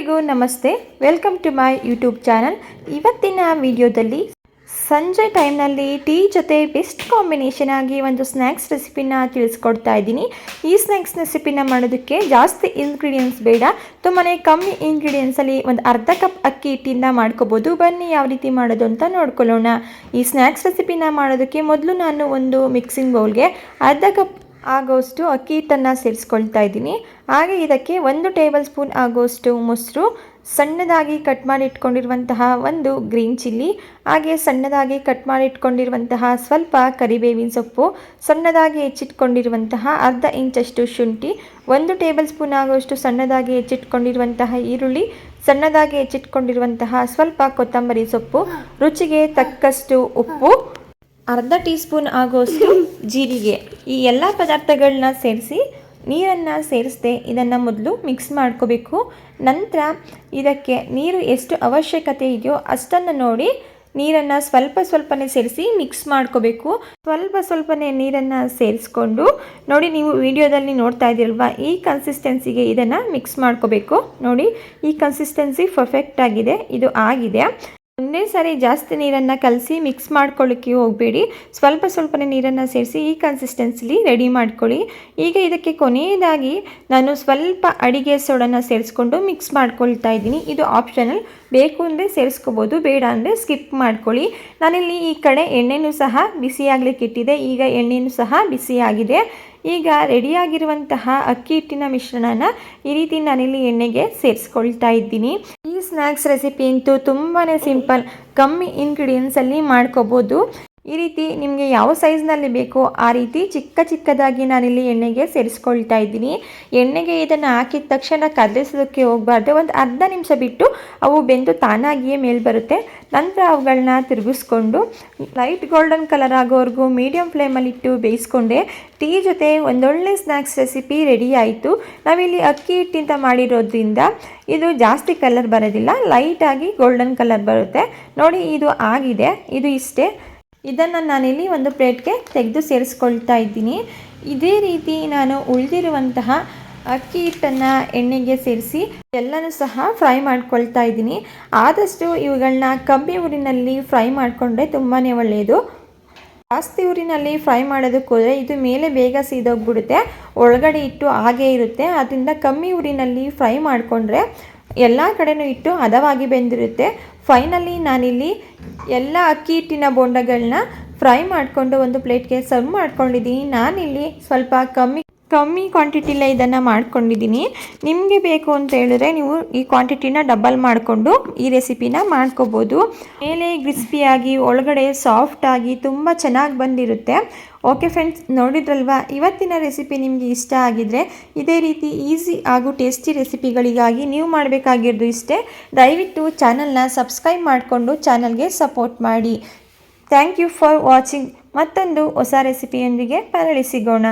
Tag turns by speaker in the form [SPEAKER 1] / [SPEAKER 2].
[SPEAKER 1] ಎಲ್ಲರಿಗೂ ನಮಸ್ತೆ. Welcome to my YouTube channel. ಇವತ್ತಿನ ವಿಡಿಯೋದಲ್ಲಿ ಸಂಜೆ ಟೈಮ್ನಲ್ಲಿ ಟೀ ಜೊತೆ ಬೆಸ್ಟ್ ಕಾಂಬಿನೇಷನ್ ಆಗಿ ಒಂದು ಸ್ನ್ಯಾಕ್ಸ್ ರೆಸಿಪಿನ ತಿಳಿಸ್ಕೊಡ್ತಾ ಇದ್ದೀನಿ. ಈ ಸ್ನ್ಯಾಕ್ಸ್ ರೆಸಿಪಿನ ಮಾಡೋದಕ್ಕೆ ಜಾಸ್ತಿ ಇಂಗ್ರೀಡಿಯೆಂಟ್ಸ್ ಬೇಡ, ತುಂಬಾ ಕಮ್ಮಿ ಇಂಗ್ರೀಡಿಯೆಂಟ್ಸಲ್ಲಿ ಒಂದು ಅರ್ಧ ಕಪ್ ಅಕ್ಕಿ ಹಿಟ್ಟಿಂದ ಮಾಡ್ಕೋಬೋದು. ಬನ್ನಿ ಯಾವ ರೀತಿ ಮಾಡೋದು ಅಂತ ನೋಡ್ಕೊಳ್ಳೋಣ. ಈ ಸ್ನ್ಯಾಕ್ಸ್ ರೆಸಿಪಿನ ಮಾಡೋದಕ್ಕೆ ಮೊದಲು ನಾನು ಒಂದು ಮಿಕ್ಸಿಂಗ್ ಬೌಲ್ಗೆ ಅರ್ಧ ಕಪ್ ಆಗೋಷ್ಟು ಅಕ್ಕಿ ಹಿಟ್ಟನ್ನು ಸೇರಿಸ್ಕೊಳ್ತಾ ಇದ್ದೀನಿ. ಹಾಗೆ ಇದಕ್ಕೆ 1 ಟೇಬಲ್ ಸ್ಪೂನ್ ಆಗೋಷ್ಟು ಮೊಸರು, ಸಣ್ಣದಾಗಿ ಕಟ್ ಮಾಡಿ ಇಟ್ಕೊಂಡಿರುವಂತಹ ಒಂದು ಗ್ರೀನ್ ಚಿಲ್ಲಿ, ಹಾಗೆ ಸಣ್ಣದಾಗಿ ಕಟ್ ಮಾಡಿ ಇಟ್ಕೊಂಡಿರುವಂತಹ ಸ್ವಲ್ಪ ಕರಿಬೇವಿನ ಸೊಪ್ಪು, ಸಣ್ಣದಾಗಿ ಹೆಚ್ಚಿಟ್ಕೊಂಡಿರುವಂತಹ ಅರ್ಧ ಇಂಚಷ್ಟು ಶುಂಠಿ, 1 ಟೇಬಲ್ ಸ್ಪೂನ್ ಆಗೋಷ್ಟು ಸಣ್ಣದಾಗಿ ಹೆಚ್ಚಿಟ್ಕೊಂಡಿರುವಂತಹ ಈರುಳ್ಳಿ, ಸಣ್ಣದಾಗಿ ಹೆಚ್ಚಿಟ್ಕೊಂಡಿರುವಂತಹ ಸ್ವಲ್ಪ ಕೊತ್ತಂಬರಿ ಸೊಪ್ಪು, ರುಚಿಗೆ ತಕ್ಕಷ್ಟು ಉಪ್ಪು, ಅರ್ಧ ಟೀ ಸ್ಪೂನ್ ಆಗೋಷ್ಟು ಜೀರಿಗೆ. ಈ ಎಲ್ಲ ಪದಾರ್ಥಗಳನ್ನ ಸೇರಿಸಿ ನೀರನ್ನು ಸೇರಿಸದೆ ಇದನ್ನು ಮೊದಲು ಮಿಕ್ಸ್ ಮಾಡ್ಕೋಬೇಕು. ನಂತರ ಇದಕ್ಕೆ ನೀರು ಎಷ್ಟು ಅವಶ್ಯಕತೆ ಇದೆಯೋ ಅಷ್ಟನ್ನು ನೋಡಿ ನೀರನ್ನು ಸ್ವಲ್ಪನೇ ಸೇರಿಸಿ ಮಿಕ್ಸ್ ಮಾಡ್ಕೋಬೇಕು. ಸ್ವಲ್ಪನೇ ನೀರನ್ನು ಸೇರಿಸ್ಕೊಂಡು ನೋಡಿ, ನೀವು ವಿಡಿಯೋದಲ್ಲಿ ನೋಡ್ತಾ ಇದ್ದೀರಲ್ವ, ಈ ಕನ್ಸಿಸ್ಟೆನ್ಸಿಗೆ ಇದನ್ನು ಮಿಕ್ಸ್ ಮಾಡ್ಕೋಬೇಕು. ನೋಡಿ, ಈ ಕನ್ಸಿಸ್ಟೆನ್ಸಿ ಪರ್ಫೆಕ್ಟ್ ಆಗಿದೆ, ಇದು ಆಗಿದೆ. ಒಂದೇ ಸಾರಿ ಜಾಸ್ತಿ ನೀರನ್ನು ಕಲಸಿ ಮಿಕ್ಸ್ ಮಾಡ್ಕೊಳ್ಳಿಕ್ಕೆ ಹೋಗಬೇಡಿ. ಸ್ವಲ್ಪನೇ ನೀರನ್ನು ಸೇರಿಸಿ ಈ ಕನ್ಸಿಸ್ಟೆನ್ಸಿಲಿ ರೆಡಿ ಮಾಡ್ಕೊಳ್ಳಿ. ಈಗ ಇದಕ್ಕೆ ಕೊನೆಯದಾಗಿ ನಾನು ಸ್ವಲ್ಪ ಅಡಿಗೆ ಸೋಡನ್ನು ಸೇರಿಸ್ಕೊಂಡು ಮಿಕ್ಸ್ ಮಾಡ್ಕೊಳ್ತಾ ಇದ್ದೀನಿ. ಇದು ಆಪ್ಷನಲ್, ಬೇಕು ಅಂದರೆ ಸೇರಿಸ್ಕೋಬೋದು, ಬೇಡ ಅಂದರೆ ಸ್ಕಿಪ್ ಮಾಡ್ಕೊಳ್ಳಿ. ನಾನಿಲ್ಲಿ ಈ ಕಡೆ ಎಣ್ಣೆನೂ ಸಹ ಬಿಸಿಯಾಗಲಿಕ್ಕೆ ಇಟ್ಟಿದೆ. ಈಗ ಎಣ್ಣೆನೂ ಸಹ ಬಿಸಿಯಾಗಿದೆ. ಈಗ ರೆಡಿಯಾಗಿರುವಂತಹ ಅಕ್ಕಿ ಹಿಟ್ಟಿನ ಮಿಶ್ರಣನ ಈ ರೀತಿ ನಾನಿಲ್ಲಿ ಎಣ್ಣೆಗೆ ಸೇರಿಸ್ಕೊಳ್ತಾ ಇದ್ದೀನಿ. ಈ ಸ್ನ್ಯಾಕ್ಸ್ ರೆಸಿಪಿ ಅಂತೂ ತುಂಬಾ ಸಿಂಪಲ್, ಕಮ್ಮಿ ಇಂಗ್ರೀಡಿಯೆಂಟ್ಸಲ್ಲಿ ಮಾಡ್ಕೋಬೋದು. ಈ ರೀತಿ ನಿಮಗೆ ಯಾವ ಸೈಜ್ನಲ್ಲಿ ಬೇಕೋ ಆ ರೀತಿ ಚಿಕ್ಕದಾಗಿ ನಾನಿಲ್ಲಿ ಎಣ್ಣೆಗೆ ಸೇರಿಸ್ಕೊಳ್ತಾ ಇದ್ದೀನಿ. ಎಣ್ಣೆಗೆ ಇದನ್ನು ಹಾಕಿದ ತಕ್ಷಣ ಕದಲಿಸೋದಕ್ಕೆ ಹೋಗಬಾರ್ದು. ಒಂದು ಅರ್ಧ ನಿಮಿಷ ಬಿಟ್ಟು ಅವು ಬೆಂದು ತಾನಾಗಿಯೇ ಮೇಲೆ ಬರುತ್ತೆ. ನಂತರ ಅವುಗಳನ್ನ ತಿರುಗಿಸ್ಕೊಂಡು ಲೈಟ್ ಗೋಲ್ಡನ್ ಕಲರ್ ಆಗೋವರೆಗೂ ಮೀಡಿಯಮ್ ಫ್ಲೇಮಲ್ಲಿಟ್ಟು ಬೇಯಿಸ್ಕೊಂಡೆ. ಟೀ ಜೊತೆ ಒಂದೊಳ್ಳೆ ಸ್ನ್ಯಾಕ್ಸ್ ರೆಸಿಪಿ ರೆಡಿ ಆಯಿತು. ನಾವಿಲ್ಲಿ ಅಕ್ಕಿ ಹಿಟ್ಟಿಂದ ಮಾಡಿರೋದ್ರಿಂದ ಇದು ಜಾಸ್ತಿ ಕಲರ್ ಬರೋದಿಲ್ಲ, ಲೈಟಾಗಿ ಗೋಲ್ಡನ್ ಕಲರ್ ಬರುತ್ತೆ. ನೋಡಿ, ಇದು ಆಗಿದೆ, ಇದು ಇಷ್ಟೇ. ಇದನ್ನು ನಾನಿಲ್ಲಿ ಒಂದು ಪ್ಲೇಟ್ಗೆ ತೆಗೆದು ಸೇರಿಸ್ಕೊಳ್ತಾ ಇದ್ದೀನಿ. ಇದೇ ರೀತಿ ನಾನು ಉಳಿದಿರುವಂತಹ ಅಕ್ಕಿ ಹಿಟ್ಟನ್ನು ಎಣ್ಣೆಗೆ ಸೇರಿಸಿ ಎಲ್ಲನೂ ಸಹ ಫ್ರೈ ಮಾಡ್ಕೊಳ್ತಾ ಇದ್ದೀನಿ. ಆದಷ್ಟು ಇವುಗಳನ್ನ ಕಮ್ಮಿ ಊರಿನಲ್ಲಿ ಫ್ರೈ ಮಾಡಿಕೊಂಡ್ರೆ ತುಂಬಾ ಒಳ್ಳೆಯದು. ಜಾಸ್ತಿ ಊರಿನಲ್ಲಿ ಫ್ರೈ ಮಾಡೋದಕ್ಕೆ ಹೋದರೆ ಇದು ಮೇಲೆ ಬೇಗ ಸೀದೋಗ್ಬಿಡುತ್ತೆ, ಒಳಗಡೆ ಇಟ್ಟು ಹಾಗೇ ಇರುತ್ತೆ. ಆದ್ದರಿಂದ ಕಮ್ಮಿ ಊರಿನಲ್ಲಿ ಫ್ರೈ ಮಾಡಿಕೊಂಡ್ರೆ ಎಲ್ಲ ಕಡೆನೂ ಇಟ್ಟು ಹದವಾಗಿ ಬೆಂದಿರುತ್ತೆ. ಫೈನಲಿ ನಾನಿಲ್ಲಿ ಎಲ್ಲ ಅಕ್ಕಿ ಹಿಟ್ಟಿನ ಬೋಂಡಗಳನ್ನ ಫ್ರೈ ಮಾಡಿಕೊಂಡು ಒಂದು ಪ್ಲೇಟ್ಗೆ ಸರ್ವ್ ಮಾಡ್ಕೊಂಡಿದ್ದೀನಿ. ನಾನಿಲ್ಲಿ ಸ್ವಲ್ಪ ಕಮ್ಮಿ ಕ್ವಾಂಟಿಟಿಲೇ ಇದನ್ನು ಮಾಡ್ಕೊಂಡಿದ್ದೀನಿ. ನಿಮಗೆ ಬೇಕು ಅಂತ ಹೇಳಿದ್ರೆ ನೀವು ಈ ಕ್ವಾಂಟಿಟಿನ ಡಬಲ್ ಮಾಡಿಕೊಂಡು ಈ ರೆಸಿಪಿನ ಮಾಡ್ಕೋಬೋದು. ಮೇಲೆ ಕ್ರಿಸ್ಪಿಯಾಗಿ ಒಳಗಡೆ ಸಾಫ್ಟಾಗಿ ತುಂಬ ಚೆನ್ನಾಗಿ ಬಂದಿರುತ್ತೆ. ಓಕೆ ಫ್ರೆಂಡ್ಸ್, ನೋಡಿದ್ರಲ್ವಾ, ಇವತ್ತಿನ ರೆಸಿಪಿ ನಿಮಗೆ ಇಷ್ಟ ಆಗಿದ್ರೆ ಇದೇ ರೀತಿ ಈಸಿ ಹಾಗೂ ಟೇಸ್ಟಿ ರೆಸಿಪಿಗಳಿಗಾಗಿ ನೀವು ಮಾಡಬೇಕಾಗಿರೋದು ಇಷ್ಟೇ. ದಯವಿಟ್ಟು ಚಾನಲ್ನ ಸಬ್ಸ್ಕ್ರೈಬ್ ಮಾಡಿಕೊಂಡು ಚಾನಲ್ಗೆ ಸಪೋರ್ಟ್ ಮಾಡಿ. Thank you for watching. ಮತ್ತೊಂದು ಹೊಸ ರೆಸಿಪಿಯೊಂದಿಗೆ ಮರಳಿ ಸಿಗೋಣ.